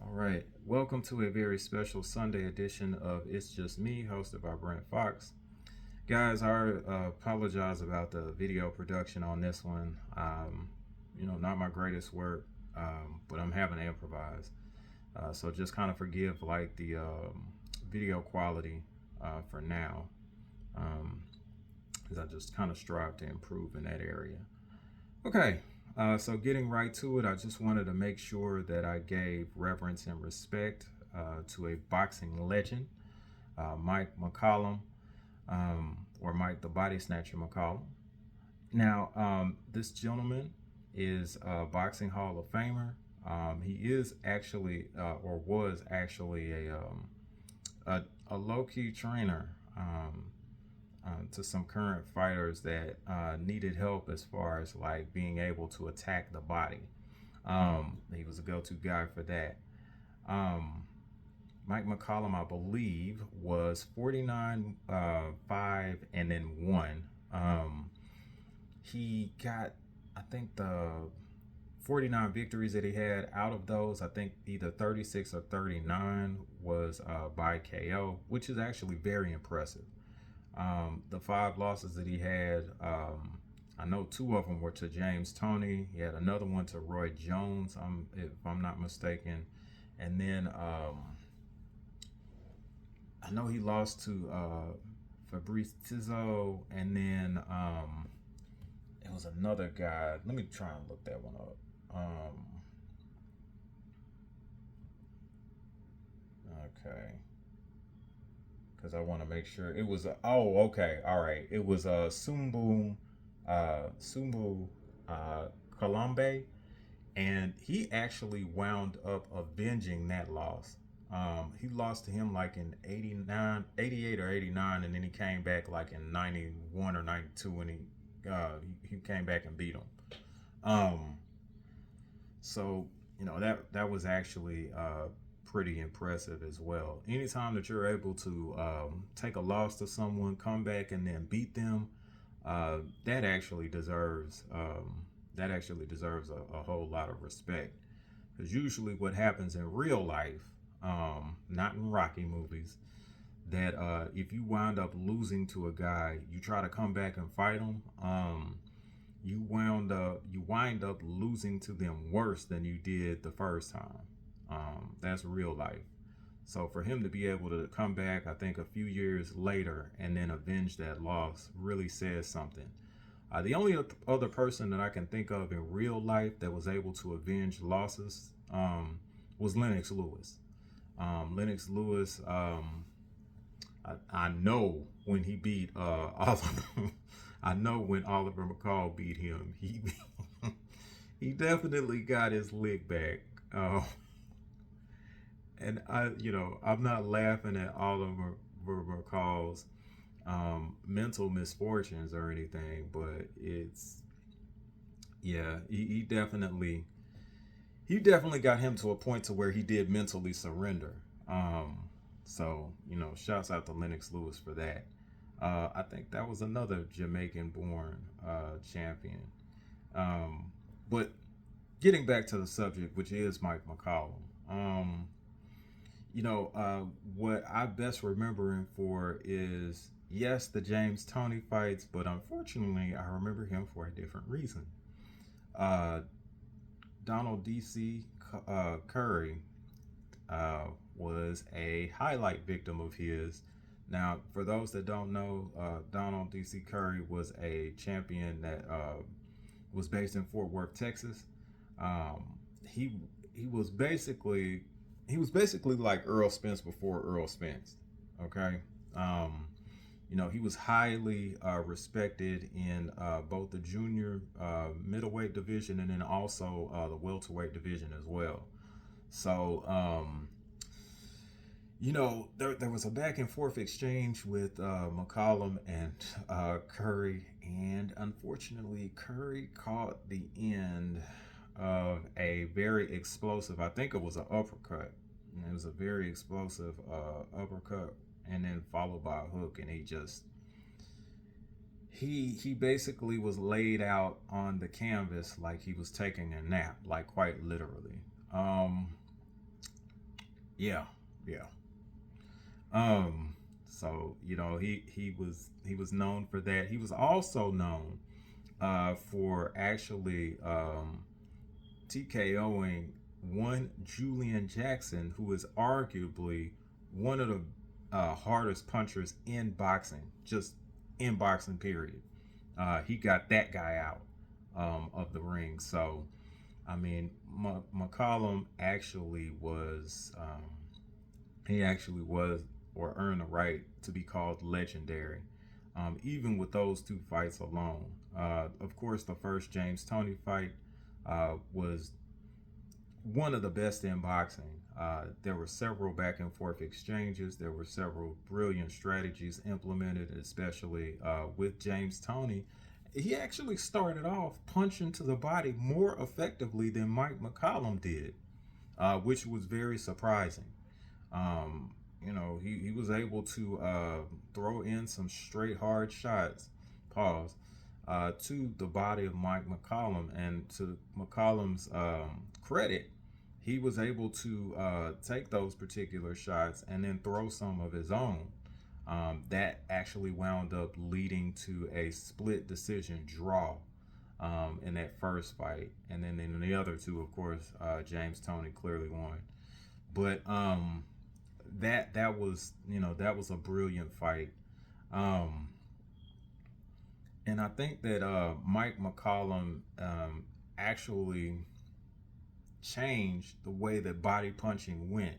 All right, welcome to a very special Sunday edition of It's Just Me, hosted by Brent Fox. Guys, I apologize about the video production on this one. Not my greatest work, but I'm having to improvise. So just kind of forgive like the video quality for now, because I just kind of strive to improve in that area. Okay, so getting right to it, I just wanted to make sure that I gave reverence and respect to a boxing legend, Mike McCallum, or Mike the Bodysnatcher McCallum. Now, this gentleman is a boxing Hall of Famer. He is actually, or was actually, a low key trainer to some current fighters that needed help as far as like being able to attack the body. He was a go-to guy for that. Um, Mike McCallum, I believe, was 49, 5, and then 1. He got, I think, the 49 victories that he had. Out of those, I think either 36 or 39 was by KO, which is actually very impressive. The five losses that he had, I know two of them were to James Toney. He had another one to Roy Jones, if I'm not mistaken. And then I know he lost to Fabrice Tizzo. And then it was another guy. Let me try and look that one up. Okay. Because I want to make sure it was okay, all right, it was Sumbu Colombe, and he actually wound up avenging that loss. He lost to him like in 89, 88 or 89, and then he came back like in 91 or 92, and he came back and beat him. Um, so that was actually pretty impressive as well. Anytime that you're able to take a loss to someone, come back and then beat them, uh, that actually deserves a whole lot of respect. Because usually, what happens in real life, not in Rocky movies, that if you wind up losing to a guy, you try to come back and fight him. You wind up losing to them worse than you did the first time. That's real life. So for him to be able to come back, I think a few years later, and then avenge that loss really says something. The only other person that I can think of in real life that was able to avenge losses was Lennox Lewis. Lennox Lewis, I know when he beat Oliver. I know when Oliver McCall beat him. He definitely got his lick back. And I'm not laughing at Oliver McCall's mental misfortunes or anything, but it's yeah, he definitely got him to a point to where he did mentally surrender. So shouts out to Lennox Lewis for that. I think that was another Jamaican-born champion. But getting back to the subject, which is Mike McCallum. What I best remember him for is yes, the James Toney fights, but unfortunately, I remember him for a different reason. Uh, Donald D.C. Curry was a highlight victim of his. Now, for those that don't know, Donald D.C. Curry was a champion that was based in Fort Worth, Texas. He he was basically like Earl Spence before Earl Spence. Okay. Um, he was highly respected in both the junior middleweight division and then also the welterweight division as well. So, there was a back and forth exchange with McCollum and Curry, and unfortunately, Curry caught the end of a very explosive, I think it was an uppercut. It was a very explosive uppercut, and then followed by a hook, and he basically was laid out on the canvas like he was taking a nap, like quite literally. Um, Yeah, yeah. Um, so he was known for that. He was also known for actually TKOing one Julian Jackson, who is arguably one of the hardest punchers in boxing, just in boxing, period. He got that guy out of the ring. So, I mean, McCallum actually was, he actually was or earned the right to be called legendary, even with those two fights alone. Of course, the first James Toney fight was one of the best in boxing. There were several back and forth exchanges. There were several brilliant strategies implemented, especially with James Toney. He actually started off punching to the body more effectively than Mike McCallum did, which was very surprising. He was able to throw in some straight hard shots, pause, to the body of Mike McCallum. And to McCallum's credit, he was able to take those particular shots and then throw some of his own. That actually wound up leading to a split decision draw in that first fight. And then in the other two, of course, James Toney clearly won. But that was a brilliant fight. Um, and I think that Mike McCallum actually changed the way that body punching went.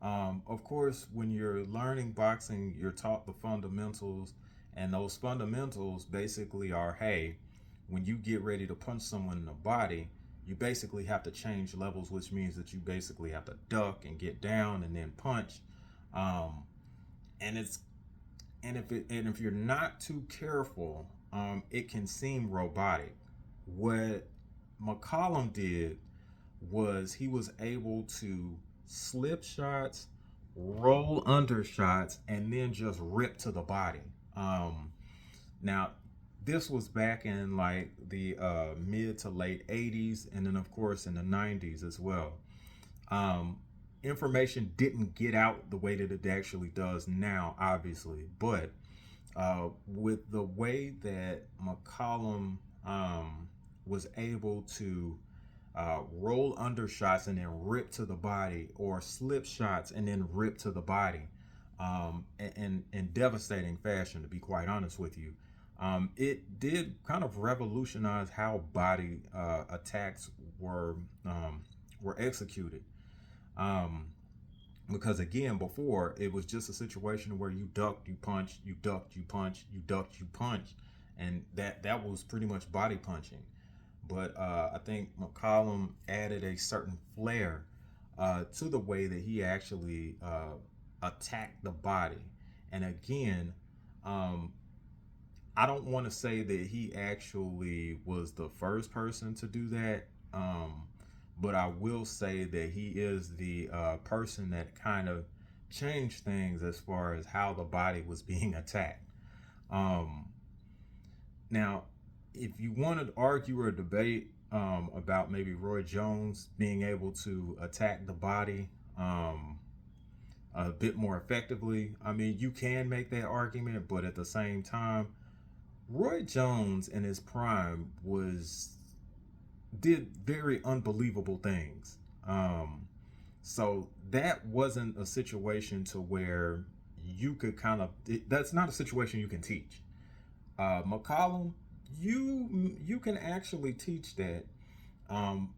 Of course, when you're learning boxing, you're taught the fundamentals, and those fundamentals basically are, hey, when you get ready to punch someone in the body, you basically have to change levels, which means that you basically have to duck and get down and then punch. Um, and it's and if you're not too careful, it can seem robotic. What McCollum did was he was able to slip shots, roll under shots, and then just rip to the body. Now, this was back in like the mid to late 80s, and then of course in the 90s as well. Um, Information didn't get out the way that it actually does now, obviously, but with the way that McCollum was able to roll under shots and then rip to the body, or slip shots and then rip to the body, in devastating fashion, to be quite honest with you. It did kind of revolutionize how body attacks were executed. Um, because again, before it was just a situation where you ducked, you punched, you ducked, you punched, you ducked, you punched, and that was pretty much body punching. But I think McCollum added a certain flair to the way that he actually attacked the body. And again, um, I don't want to say that he actually was the first person to do that, but I will say that he is the person that kind of changed things as far as how the body was being attacked. Um, Now, if you want to argue or debate about maybe Roy Jones being able to attack the body a bit more effectively, I mean, you can make that argument, but at the same time, Roy Jones in his prime was did very unbelievable things. So that wasn't a situation to where you could that's not a situation you can teach. McCollum, you can actually teach that,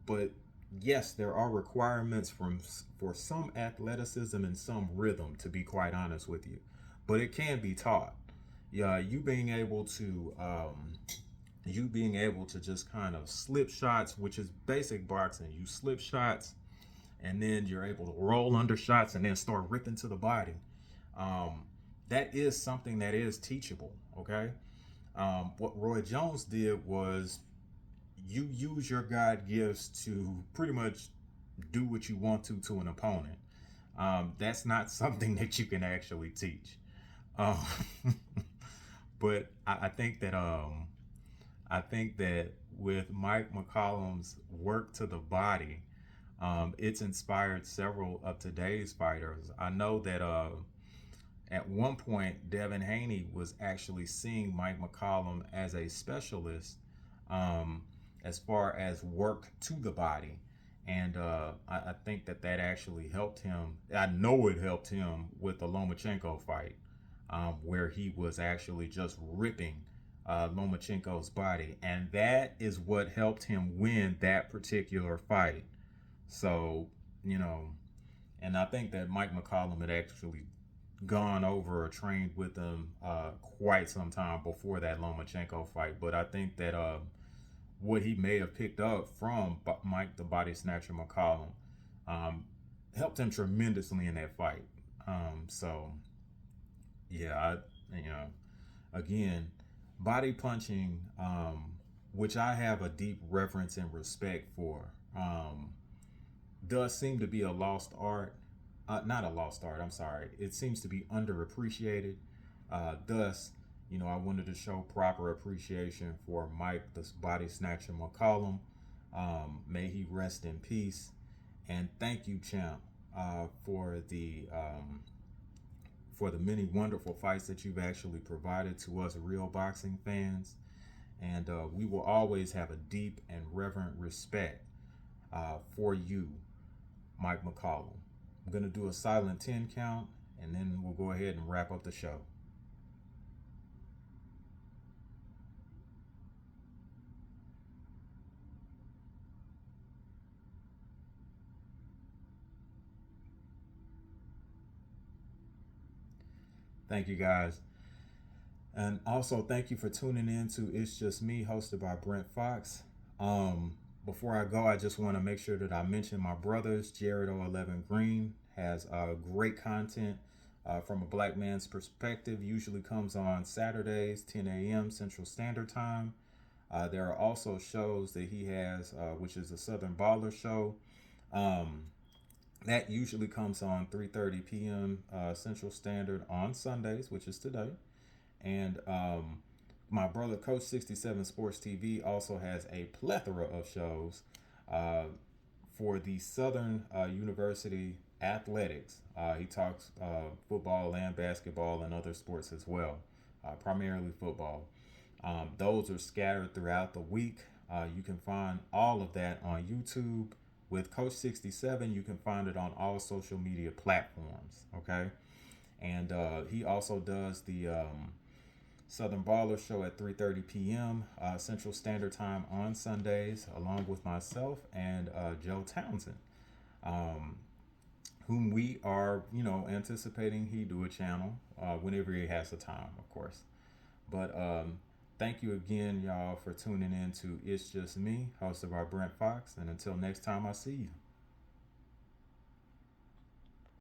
but yes, there are requirements for some athleticism and some rhythm. To be quite honest with you, but it can be taught. Yeah, you being able to just kind of slip shots, which is basic boxing. You slip shots, and then you're able to roll under shots, and then start ripping to the body. Um, that is something that is teachable. Okay. What Roy Jones did was you use your God gifts to pretty much do what you want to an opponent. That's not something that you can actually teach. Um, but I think that with Mike McCollum's work to the body, It's inspired several of today's fighters. I know that at one point, Devin Haney was actually seeing Mike McCallum as a specialist um, as far as work to the body. And I think that that actually helped him. I know it helped him with the Lomachenko fight, where he was actually just ripping Lomachenko's body. And that is what helped him win that particular fight. So, you know, and I think that Mike McCallum had actually gone over or trained with him quite some time before that Lomachenko fight. But I think that what he may have picked up from Mike the Body Snatcher McCallum um, helped him tremendously in that fight. So yeah, you know, again, body punching, which I have a deep reverence and respect for, does seem to be a lost art. Not a lost art, I'm sorry. It seems to be underappreciated. Thus, I wanted to show proper appreciation for Mike, the Body Snatcher McCallum. May he rest in peace. And thank you, champ, for the many wonderful fights that you've actually provided to us real boxing fans. And we will always have a deep and reverent respect for you, Mike McCallum. I'm going to do a silent 10 count, and then we'll go ahead and wrap up the show. Thank you, guys. And also, thank you for tuning in to It's Just Me, hosted by Brent Fox. Before I go, I just want to make sure that I mention my brothers. Jared O11 Green has great content from a black man's perspective. Usually comes on Saturdays, 10 a.m. Central Standard Time. There are also shows that he has, which is the Southern Baller Show. Um, that usually comes on 3:30 p.m. Central Standard on Sundays, which is today. And my brother, Coach 67 Sports TV, also has a plethora of shows uh, for the Southern University athletics. He talks football and basketball and other sports as well, primarily football. Those are scattered throughout the week. You can find all of that on YouTube. With Coach 67, you can find it on all social media platforms. Okay. And he also does the Southern Baller Show at 3:30 p.m. Central Standard Time on Sundays, along with myself and Joe Townsend, um, whom we are, anticipating he do a channel whenever he has the time, of course. But thank you again, y'all, for tuning in to It's Just Me, hosted by Brent Fox. And until next time, I see you.